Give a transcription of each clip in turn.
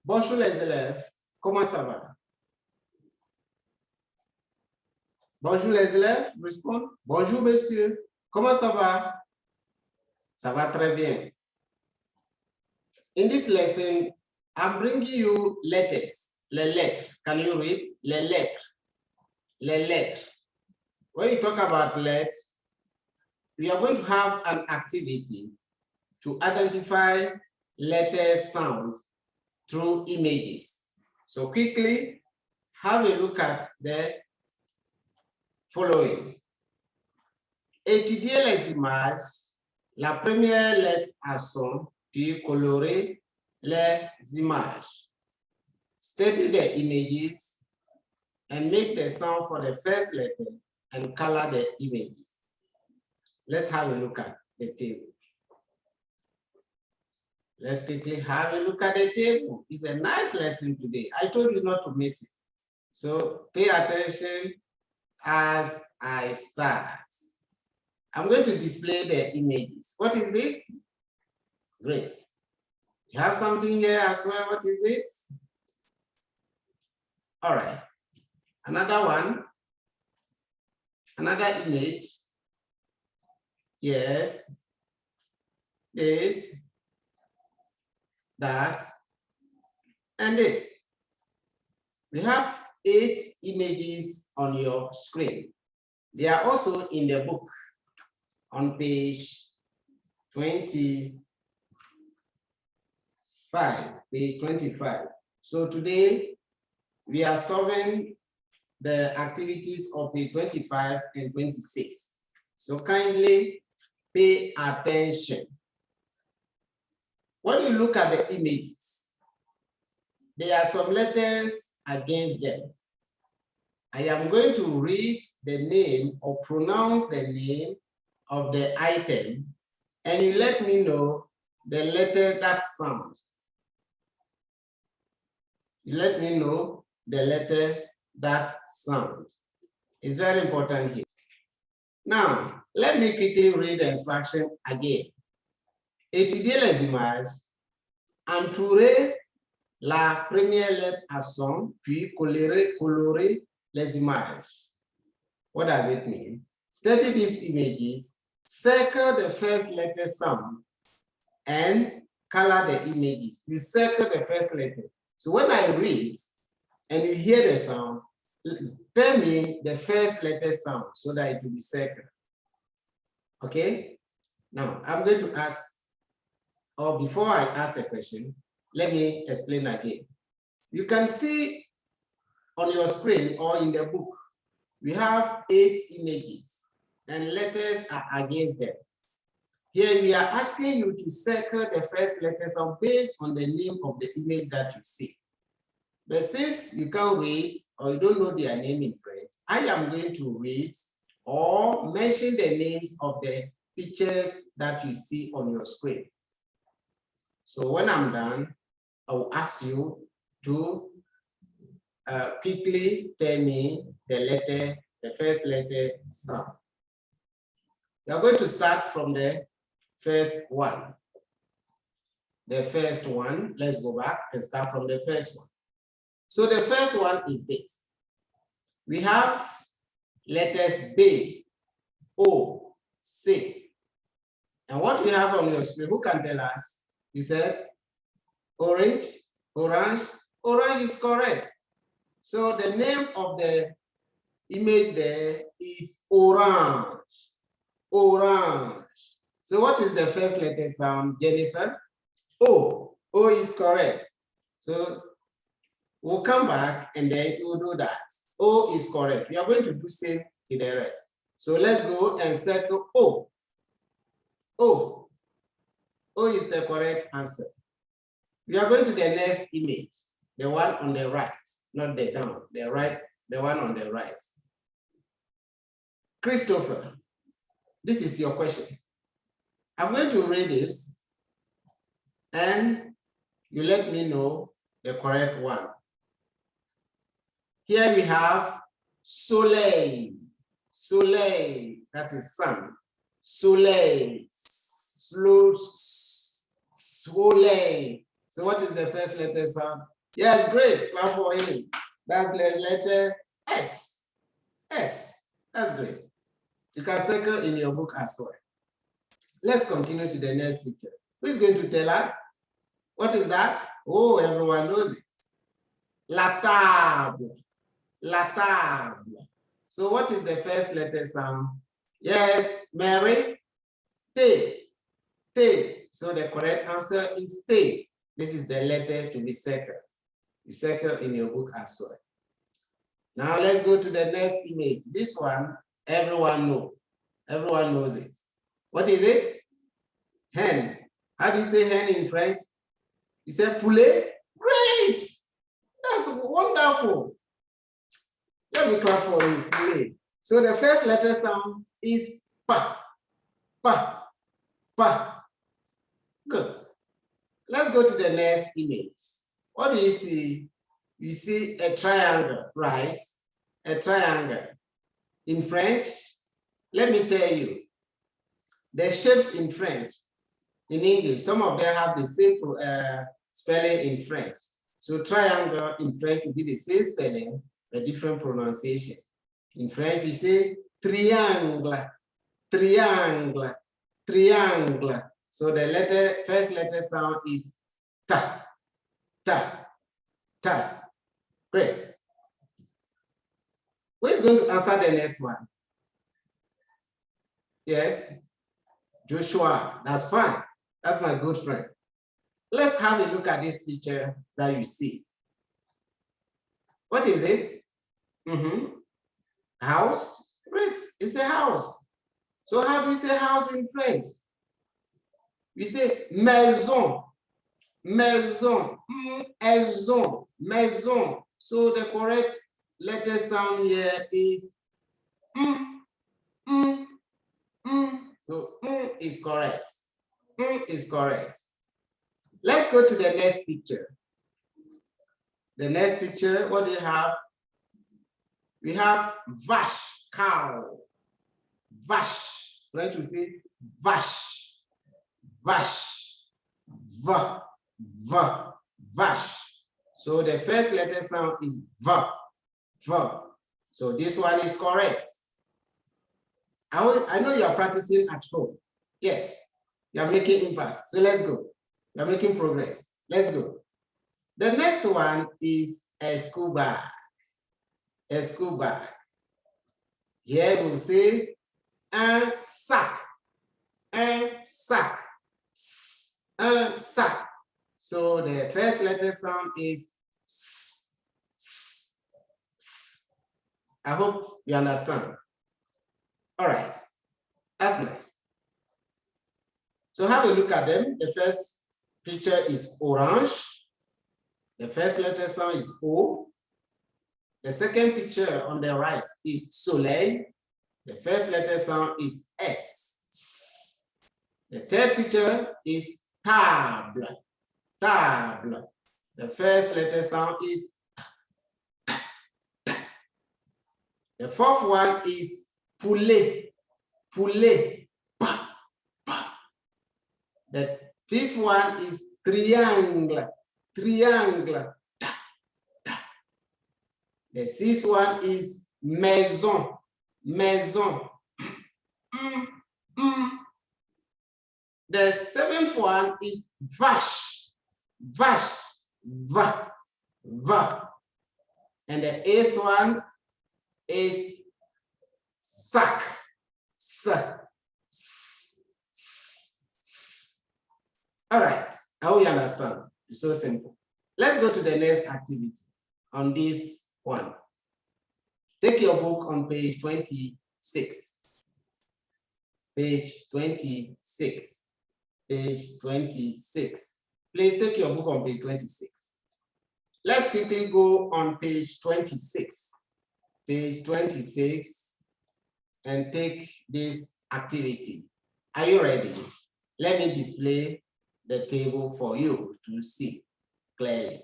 Bonjour les élèves, comment ça va? Bonjour les élèves, répondent. Bonjour monsieur, comment ça va? Ça va très bien. In this lesson, I'm bringing you letters. Les lettres. Can you read? Les lettres. Les lettres. When you talk about letters, we are going to have an activity to identify letter sounds through images. So quickly, have a look at the following. Étudiez les images. La première lettre à son, puis colorer les images. Study the images and make the sound for the first letter and color the images. Let's have a look at the table. Let's quickly have a look at the table. It's a nice lesson today. I told you not to miss it. So pay attention as I start. I'm going to display the images. What is this? Great. You have something here as well. What is it? All right. Another one. Another image. Yes. This. That. And this. We have 8 images on your screen. They are also in the book on page 25, page 25. So today we are solving the activities of page 25 and 26. So kindly pay attention. When you look at the images, there are some letters against them. I am going to read the name or pronounce the name of the item, and you let me know the letter that sounds. You let me know the letter that sounds. It's very important here. Now, let me quickly read the instruction again. Étudiez les images, entourez la première lettre à son, puis colorer les images. What does it mean? Study these images, circle the first letter sound, and color the images. You circle the first letter. So when I read and you hear the sound, tell me the first letter sound so that it will be circled. Okay? Now, I'm going to ask, or before I ask a question, let me explain again. You can see on your screen or in the book, we have 8 images and letters are against them. Here we are asking you to circle the first letters based on the name of the image that you see. But since you can't read or you don't know their name in French, I am going to read or mention the names of the pictures that you see on your screen. So when I'm done, I will ask you to quickly tell me the first letter sound. We are going to start from the first one. The first one, let's go back and start from the first one. So the first one is this. We have letters B, O, C. And what we have on your screen, who can tell us? You said orange, orange, orange is correct. So the name of the image there is orange, orange. So what is the first letter sound, Jennifer? O, O is correct. So we'll come back and then we'll do that. O is correct. We are going to do same in the rest. So let's go and circle O. O. O is the correct answer. We are going to the next image, the one on the right, not the down, the right, the one on the right. Christopher, this is your question. I'm going to read this and you let me know the correct one. Here we have soleil, soleil, that is sun, soleil, soleil. So what is the first letter sound? Yes, great. Clap for him. That's the letter S. S. That's great. You can circle in your book as well. Let's continue to the next picture. Who is going to tell us? What is that? Oh, everyone knows it. La table. La table. So what is the first letter sound? Yes, Mary. T. T. So the correct answer is T. This is the letter to be circled. You circle in your book as well. Now let's go to the next image. This one, everyone knows. Everyone knows it. What is it? Hen. How do you say hen in French? You say poulet? Great! That's wonderful. Let me clap for you, poulet. So the first letter sound is pa. Pa. Pa. Good. Let's go to the next image. What do you see? You see a triangle, right? A triangle. In French, let me tell you, the shapes in French, in English, some of them have the same spelling in French. So triangle in French will be the same spelling, a different pronunciation. In French, we say triangle, triangle, triangle. So the first letter sound is ta, ta, ta. Great. Who is going to answer the next one? Yes, Joshua. That's fine. That's my good friend. Let's have a look at this picture that you see. What is it? House? Great. It's a house. So how do you say house in French? We say maison. Maison. Maison. Maison. So the correct letter sound here is So is correct. Is correct. Let's go to the next picture. The next picture, what do you have? We have vache, cow. Vache. Right, you see vache. Vache. Vache. So the first letter sound is va. So this one is correct. I know you are practicing at home. Yes, you are making impact. So let's go. You are making progress. Let's go. The next one is a school bag. A school bag. Here we'll say un sac. Un sac. Un sac. So the first letter sound is s. I hope you understand. All right, that's nice. So have a look at them. The first picture is orange. The first letter sound is O. The second picture on the right is soleil. The first letter sound is S. The third picture is table. Table. The first letter sound is T. The fourth one is poulet. Poulet. Pa, pa. The fifth one is triangle. Triangle. Ta, ta. The sixth one is maison. Maison. The seventh one is vache. Vache. Va. Va. And the eighth one is sac. Sa. All right, I hope you understand. It's so simple. Let's go to the next activity on this one. Take your book on page 26. Page 26. Page 26. Please take your book on page 26. Let's quickly go on page 26. Page 26 and take this activity. Are you ready? Let me display the table for you to see clearly.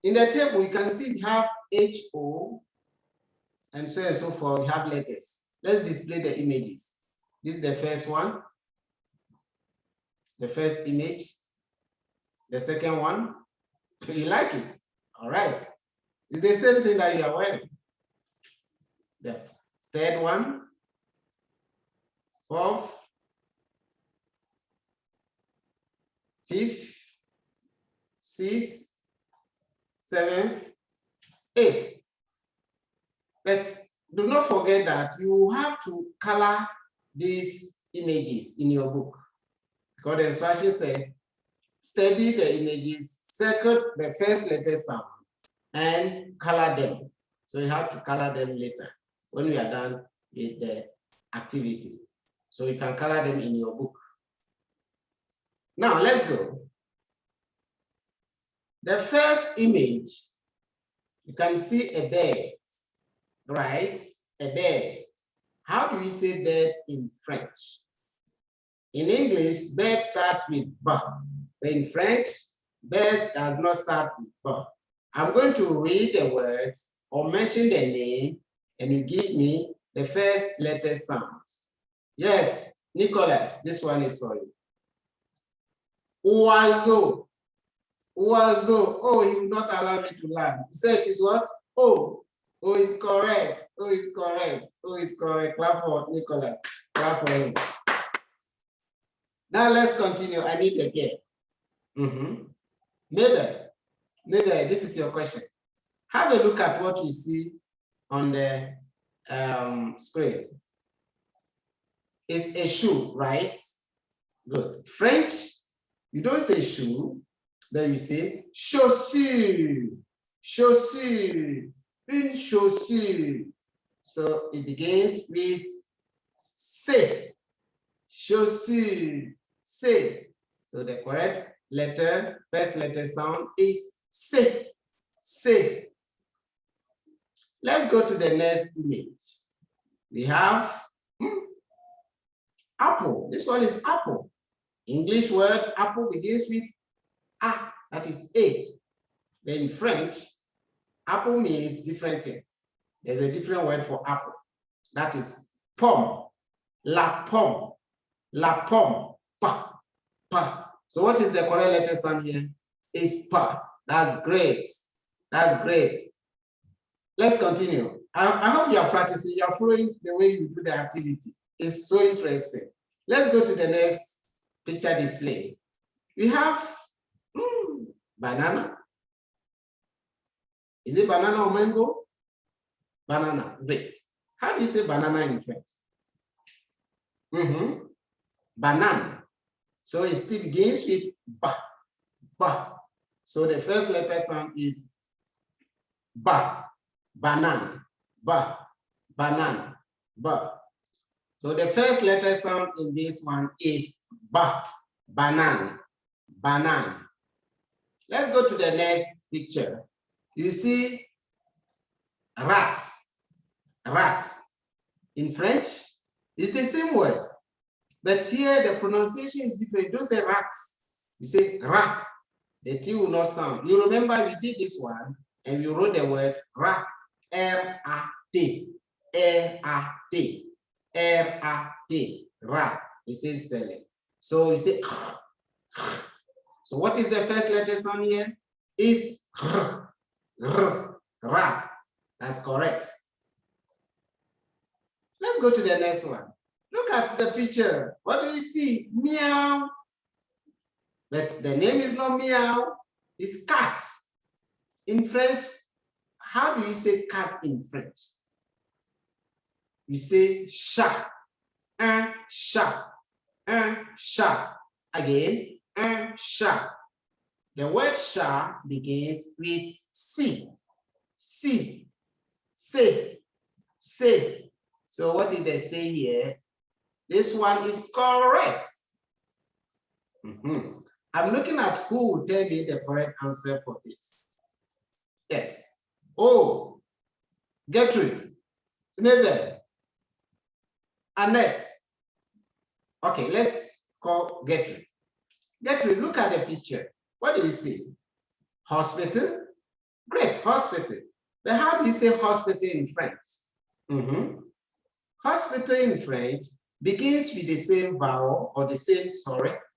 In the table, you can see we have HO and so forth. We have letters. Let's display the images. This is the first one, the first image, the second one, You like it? All right. It's the same thing that you are wearing. The third one, fourth, fifth, sixth, seventh, eighth. But do not forget that you have to color these images in your book. Because the instruction says, study the images, circle the first letter sound, and color them. So you have to color them later when we are done with the activity. So you can color them in your book. Now let's go. The first image, you can see a bird, right? A bird. How do we say bird in French? In English, bird starts with ba. But in French, bird does not start with ba. I'm going to read the words or mention the name, and you give me the first letter sounds. Yes, Nicholas, this one is for you. Oiseau. Oiseau. Oh, he will not allow me to laugh. You say it is what? Oh. Oh, is correct. Oh, is correct. Oh, is correct. Clap for Nicholas. Clap for him. Now let's continue. I need a game. Maybe this is your question. Have a look at what you see on the screen. It's a shoe, right? Good. French, you don't say shoe, then you say chaussure. Chaussure. Une chaussure. So it begins with C. Chaussure. C. So the correct letter, first letter sound is C. C. Let's go to the next image. We have apple. This one is apple. English word apple begins with A, that is A. Then in French, apple means different thing. There's a different word for apple. That is pomme. La pomme. La pomme. Pa. Pa. So what is the correct letter sound here? It's pa. That's great. That's great. Let's continue. I hope you are practicing. You are following the way you do the activity. It's so interesting. Let's go to the next picture display. We have banana. Is it banana or mango? Banana. Great. How do you say banana in French? Banana. So it still begins with ba. Ba. So the first letter sound is ba. Banana. Ba. Banana. Ba. So the first letter sound in this one is ba. Banana. Banana. Let's go to the next picture. You see rats. Rats. In French, it's the same word. But here the pronunciation is different. You don't say rats. You say rat. The T will not sound. You remember we did this one and we wrote the word rat. R-A-T. R-A-T. R-A-T. Rat. It says spelling. So you say so what is the first letter sound here? Is r. Ra. That's correct. Let's go to the next one. Look at the picture. What do you see? Meow. But the name is not meow. It's cat. In French, how do you say cat in French? We say chat. Un chat. Un chat. Again, un chat. The word chat begins with C. C. Say. Say. So what did they say here? This one is correct. I'm looking at who will tell me the correct answer for this. Yes. Oh, Gertrude. Maybe. Annette. Okay, let's call Gertrude. Gertrude, look at the picture. What do you see? Hospital? Great, hospital. But how do you say hospital in French? Hospital in French begins with the same vowel or the same,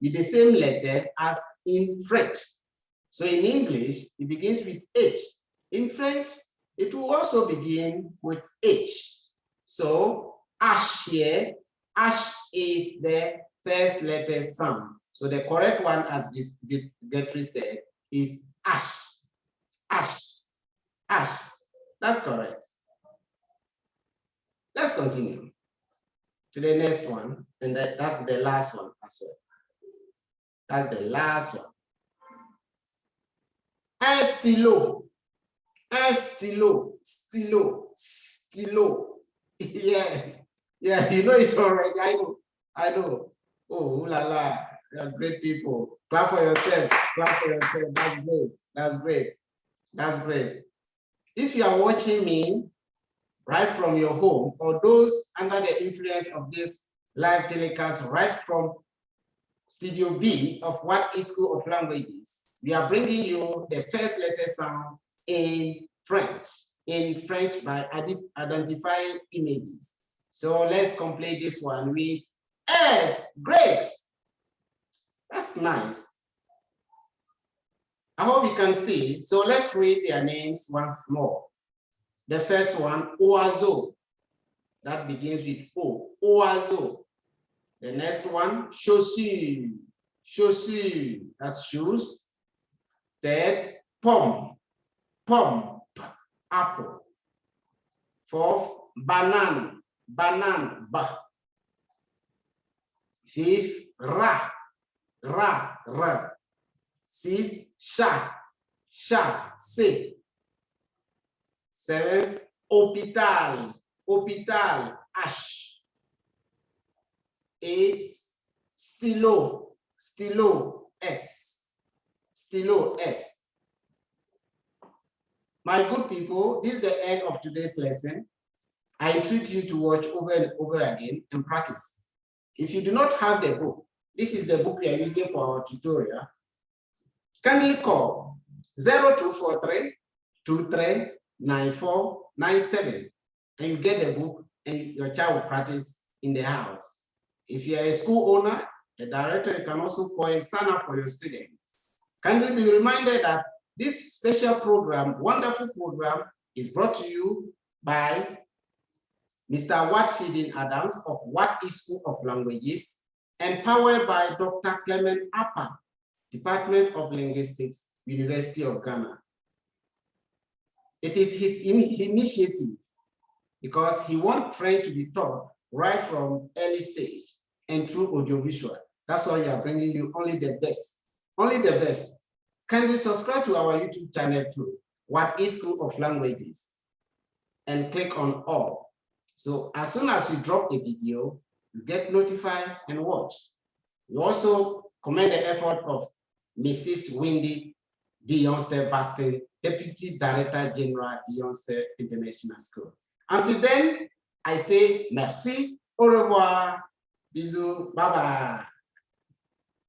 with the same letter as in French. So in English, it begins with H. In French, it will also begin with H. So H here, H is the first letter sound. So the correct one, as Gertrude said, is ash. Ash. Ash. That's correct. Let's continue to the next one, and that's the last one as well. That's the last one. Estilo. Estilo. Stilo. Stilo. Yeah, you know it already. I know. Oh, la la. You're great people. Clap for yourself. Clap for yourself. That's great. That's great. That's great. If you are watching me right from your home, or those under the influence of this live telecast right from Studio B of What is School of Languages, we are bringing you the first letter sound in French by identifying images. So let's complete this one with S. Great. That's nice. I hope you can see. So let's read their names once more. The first one, oiseau. That begins with O. Oiseau. The next one, chaussure. Chaussure. That's shoes. Third, pomme. Pomme. Apple. Fourth, banane. Banane. Ba. Fifth, rat. Rat. Sixth, chat. Chat. C. Seventh, hôpital. Hôpital. H. Eight, stylo. Stylo. S. Stylo. S. My good people, this is the end of today's lesson. I entreat you to watch over and over again and practice. If you do not have the book, this is the book we are using for our tutorial. Kindly call 0243 239497 and you get the book and your child will practice in the house. If you are a school owner, a director, you can also call and sign up for your students. Kindly be reminded that this special program, wonderful program, is brought to you by Mr. Watfielding Adams of What is School of Languages, and powered by Dr. Clement Appa, Department of Linguistics, University of Ghana. It is his initiative because he wants French to be taught right from early stage and through audiovisual. That's why we are bringing you only the best. Only the best. Kindly subscribe to our YouTube channel too, What is School of Languages, and click on all. So as soon as we drop a video, you get notified and watch. We also commend the effort of Mrs. Wendy Dionster-Bastin, Deputy Director General, Dionster International School. Until then, I say merci, au revoir, bisous, bye-bye.